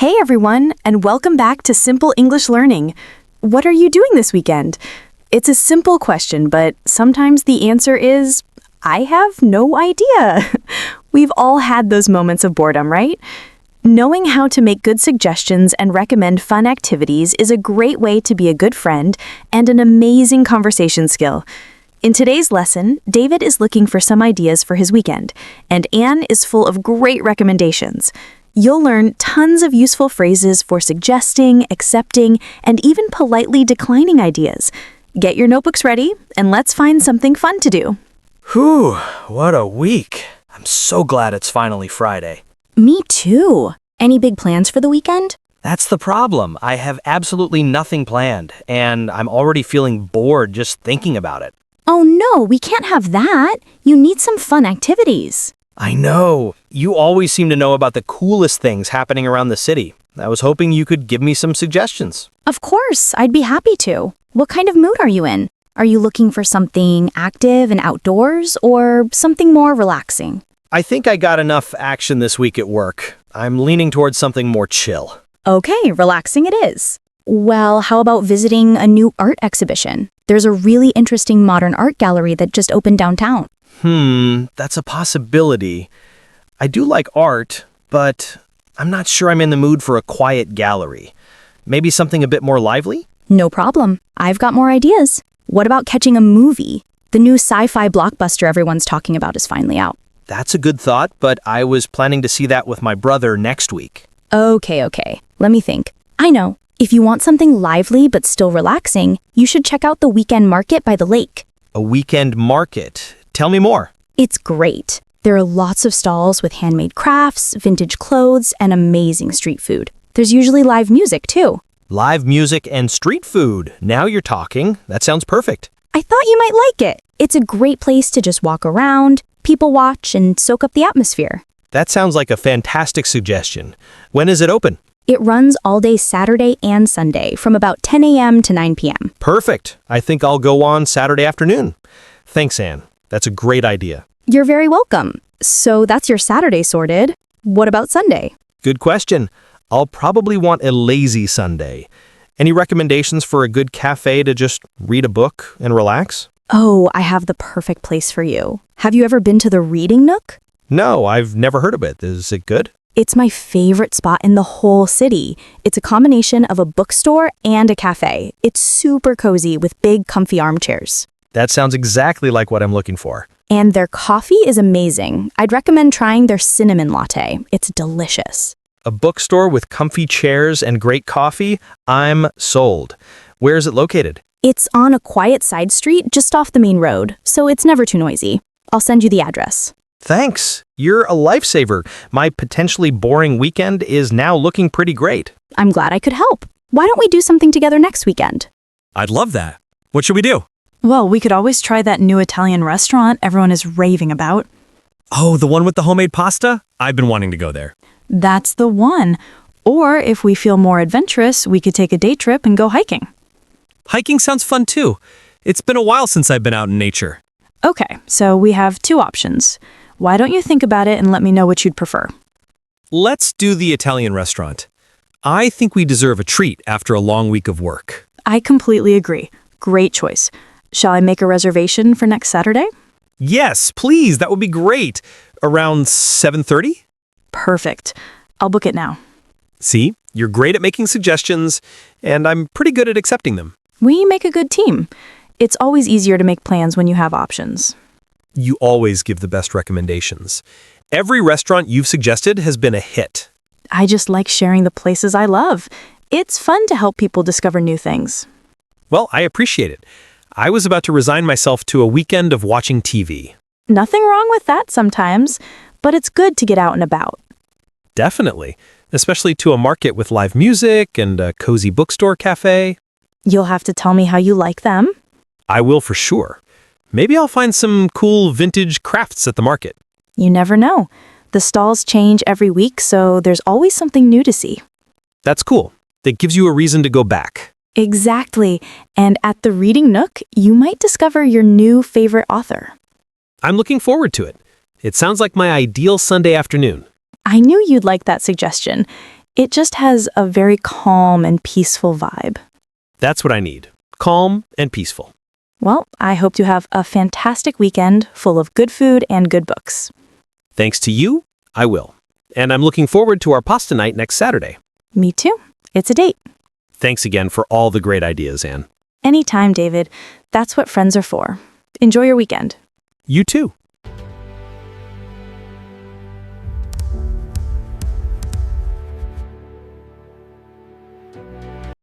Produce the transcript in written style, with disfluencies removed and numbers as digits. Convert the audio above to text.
Hey everyone, and welcome back to Simple English Learning. What are you doing this weekend? It's a simple question, but sometimes the answer is, I have no idea. We've all had those moments of boredom, right? Knowing how to make good suggestions and recommend fun activities is a great way to be a good friend and an amazing conversation skill. In today's lesson, David is looking for some ideas for his weekend, and Anne is full of great recommendations. You'll learn tons of useful phrases for suggesting, accepting, and even politely declining ideas. Get your notebooks ready, and let's find something fun to do. Whew, what a week. I'm so glad it's finally Friday. Me too. Any big plans for the weekend? That's the problem. I have absolutely nothing planned, and I'm already feeling bored just thinking about it. Oh no, we can't have that. You need some fun activities. I know. You always seem to know about the coolest things happening around the city. I was hoping you could give me some suggestions. Of course, I'd be happy to. What kind of mood are you in? Are you looking for something active and outdoors or something more relaxing? I think I got enough action this week at work. I'm leaning towards something more chill. Okay, relaxing it is. Well, how about visiting a new art exhibition? There's a really interesting modern art gallery that just opened downtown. That's a possibility. I do like art, but I'm not sure I'm in the mood for a quiet gallery. Maybe something a bit more lively? No problem. I've got more ideas. What about catching a movie? The new sci-fi blockbuster everyone's talking about is finally out. That's a good thought, but I was planning to see that with my brother next week. Okay. Let me think. I know. If you want something lively but still relaxing, you should check out the weekend market by the lake. A weekend market? Tell me more. It's great. There are lots of stalls with handmade crafts, vintage clothes, and amazing street food. There's usually live music, too. Live music and street food. Now you're talking. That sounds perfect. I thought you might like it. It's a great place to just walk around, people watch, and soak up the atmosphere. That sounds like a fantastic suggestion. When is it open? It runs all day Saturday and Sunday from about 10 a.m. to 9 p.m. Perfect. I think I'll go on Saturday afternoon. Thanks, Anne. That's a great idea. You're very welcome. So that's your Saturday sorted. What about Sunday? Good question. I'll probably want a lazy Sunday. Any recommendations for a good cafe to just read a book and relax? Oh, I have the perfect place for you. Have you ever been to the Reading Nook? No, I've never heard of it. Is it good? It's my favorite spot in the whole city. It's a combination of a bookstore and a cafe. It's super cozy with big, comfy armchairs. That sounds exactly like what I'm looking for. And their coffee is amazing. I'd recommend trying their cinnamon latte. It's delicious. A bookstore with comfy chairs and great coffee? I'm sold. Where is it located? It's on a quiet side street just off the main road, so it's never too noisy. I'll send you the address. Thanks. You're a lifesaver. My potentially boring weekend is now looking pretty great. I'm glad I could help. Why don't we do something together next weekend? I'd love that. What should we do? Well, we could always try that new Italian restaurant everyone is raving about. Oh, the one with the homemade pasta? I've been wanting to go there. That's the one. Or if we feel more adventurous, we could take a day trip and go hiking. Hiking sounds fun too. It's been a while since I've been out in nature. Okay, so we have two options. Why don't you think about it and let me know what you'd prefer? Let's do the Italian restaurant. I think we deserve a treat after a long week of work. I completely agree. Great choice. Shall I make a reservation for next Saturday? Yes, please. That would be great. Around 7:30? Perfect. I'll book it now. See, you're great at making suggestions, and I'm pretty good at accepting them. We make a good team. It's always easier to make plans when you have options. You always give the best recommendations. Every restaurant you've suggested has been a hit. I just like sharing the places I love. It's fun to help people discover new things. Well, I appreciate it. I was about to resign myself to a weekend of watching TV. Nothing wrong with that sometimes, but it's good to get out and about. Definitely, especially to a market with live music and a cozy bookstore cafe. You'll have to tell me how you like them. I will for sure. Maybe I'll find some cool vintage crafts at the market. You never know. The stalls change every week, so there's always something new to see. That's cool. That gives you a reason to go back. Exactly. And at the Reading Nook, you might discover your new favorite author. I'm looking forward to it. It sounds like my ideal Sunday afternoon. I knew you'd like that suggestion. It just has a very calm and peaceful vibe. That's what I need. Calm and peaceful. Well, I hope you have a fantastic weekend full of good food and good books. Thanks to you, I will. And I'm looking forward to our pasta night next Saturday. Me too. It's a date. Thanks again for all the great ideas, Anne. Anytime, David. That's what friends are for. Enjoy your weekend. You too.